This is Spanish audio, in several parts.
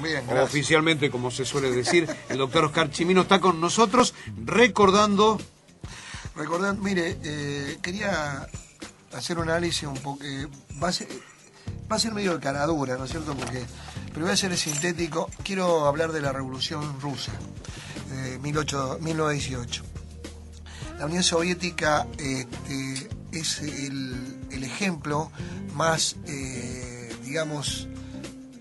Bien, gracias. Oficialmente, como se suele decir, el doctor Oscar Chimino está con nosotros recordando, Mire, quería hacer un análisis un poco, va a ser medio de caradura, ¿no es cierto? Pero voy a ser sintético. Quiero hablar de la Revolución Rusa, de 1918. La Unión Soviética es el ejemplo más, digamos,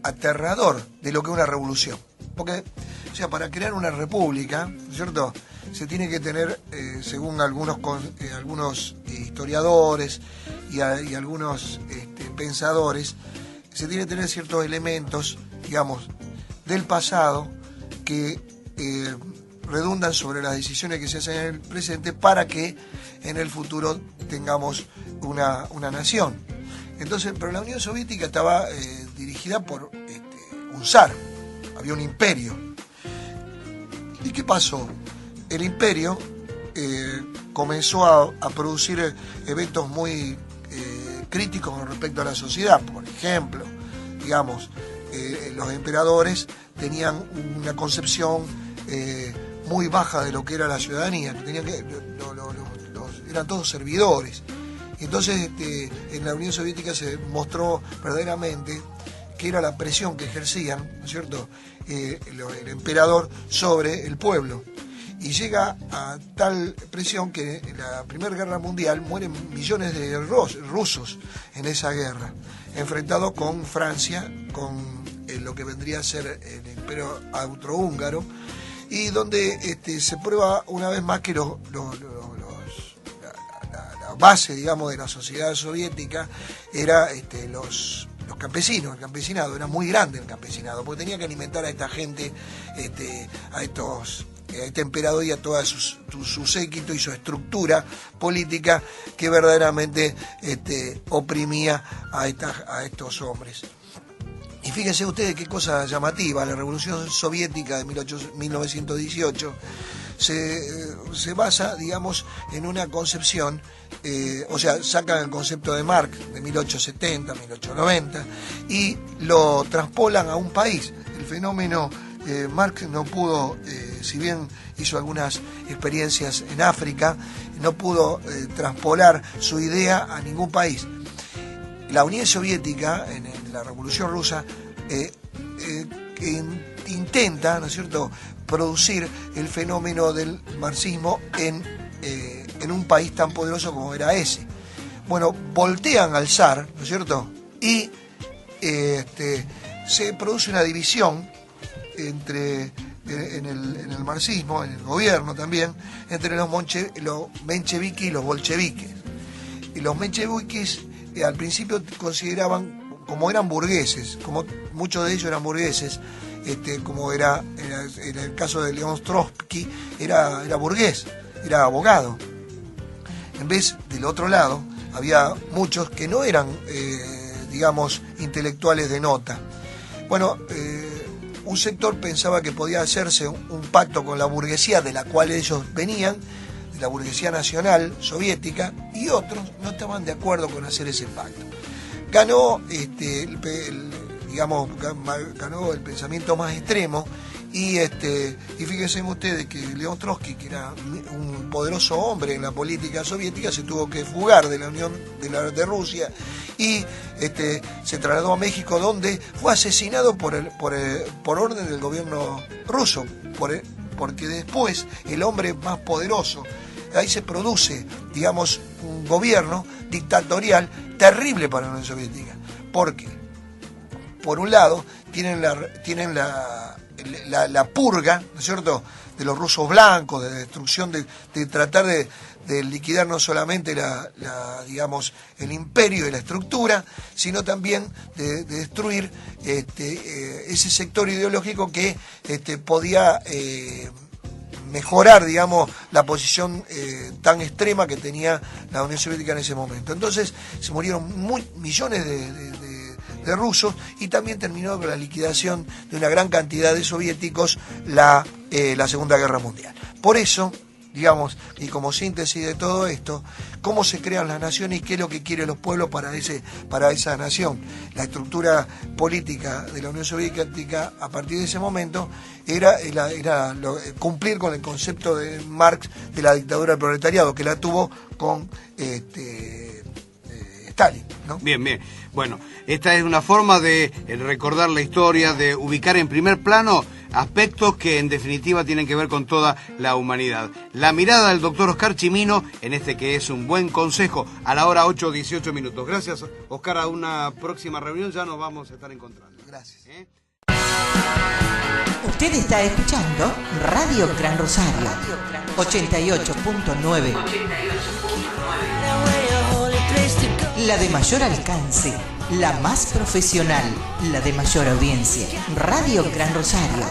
aterrador de lo que es una revolución. Porque, o sea, para crear una república, ¿no es cierto?, se tiene que tener, según algunos historiadores y algunos pensadores, se tiene que tener ciertos elementos, digamos, del pasado que redundan sobre las decisiones que se hacen en el presente para que en el futuro tengamos una nación. Entonces, pero la Unión Soviética estaba dirigida por un zar, había un imperio. ¿Y qué pasó? El imperio comenzó a producir eventos muy críticos con respecto a la sociedad. Por ejemplo, digamos, los emperadores tenían una concepción muy baja de lo que era la ciudadanía, eran todos servidores. Entonces, en la Unión Soviética se mostró verdaderamente que era la presión que ejercían, ¿no es cierto?, el emperador sobre el pueblo. Y llega a tal presión que en la Primera Guerra Mundial mueren millones de rusos en esa guerra, enfrentados con Francia, con lo que vendría a ser el Imperio Austrohúngaro, y donde se prueba una vez más que la base, digamos, de la sociedad soviética era los campesinos. El campesinado era muy grande, el campesinado, porque tenía que alimentar a esta gente, a este emperador y a toda su séquito y su estructura política que verdaderamente oprimía a estos hombres. Y fíjense ustedes qué cosa llamativa, la Revolución Soviética de 1918 se basa, digamos, en una concepción, o sea, sacan el concepto de Marx de 1870, 1890 y lo traspolan a un país. El fenómeno Marx no pudo, si bien hizo algunas experiencias en África, no pudo traspolar su idea a ningún país. La Unión Soviética, en la Revolución Rusa, intenta, ¿no es cierto?, producir el fenómeno del marxismo en un país tan poderoso como era ese. Bueno, voltean al zar, ¿no es cierto?, y se produce una división en el marxismo, en el gobierno también, entre los mencheviques y los bolcheviques. Y los mencheviques al principio consideraban, como eran burgueses, como muchos de ellos eran burgueses, como era en el caso de León Trotsky, era burgués, era abogado. En vez del otro lado, había muchos que no eran, digamos, intelectuales de nota. Bueno, un sector pensaba que podía hacerse un pacto con la burguesía de la cual ellos venían, de la burguesía nacional soviética, y otros no estaban de acuerdo con hacer ese pacto. Ganó, ganó el pensamiento más extremo y fíjense ustedes que León Trotsky, que era un poderoso hombre en la política soviética, se tuvo que fugar de la Unión de Rusia y se trasladó a México, donde fue asesinado por orden del gobierno ruso, porque después el hombre más poderoso, ahí se produce, digamos, un gobierno dictatorial terrible para la Unión Soviética. ¿Por qué? Por un lado, tienen la purga, ¿no es cierto?, de los rusos blancos, de destrucción, de tratar de liquidar no solamente digamos, el imperio y la estructura, sino también de destruir ese sector ideológico que podía mejorar, digamos, la posición tan extrema que tenía la Unión Soviética en ese momento. Entonces se murieron millones de rusos y también terminó con la liquidación de una gran cantidad de soviéticos la Segunda Guerra Mundial. Por eso digamos, y como síntesis de todo esto, cómo se crean las naciones y qué es lo que quieren los pueblos para esa nación. La estructura política de la Unión Soviética a partir de ese momento era cumplir con el concepto de Marx de la dictadura del proletariado, que la tuvo con Stalin, ¿no? Bien, bien. Bueno, esta es una forma de recordar la historia, de ubicar en primer plano aspectos que en definitiva tienen que ver con toda la humanidad. La mirada del doctor Oscar Chimino en este que es un buen consejo a la hora 8:18 minutos. Gracias, Oscar. A una próxima reunión ya nos vamos a estar encontrando. Gracias. Usted está escuchando Radio Gran Rosario 88.9. La de mayor alcance, la más profesional, la de mayor audiencia. Radio Gran Rosario.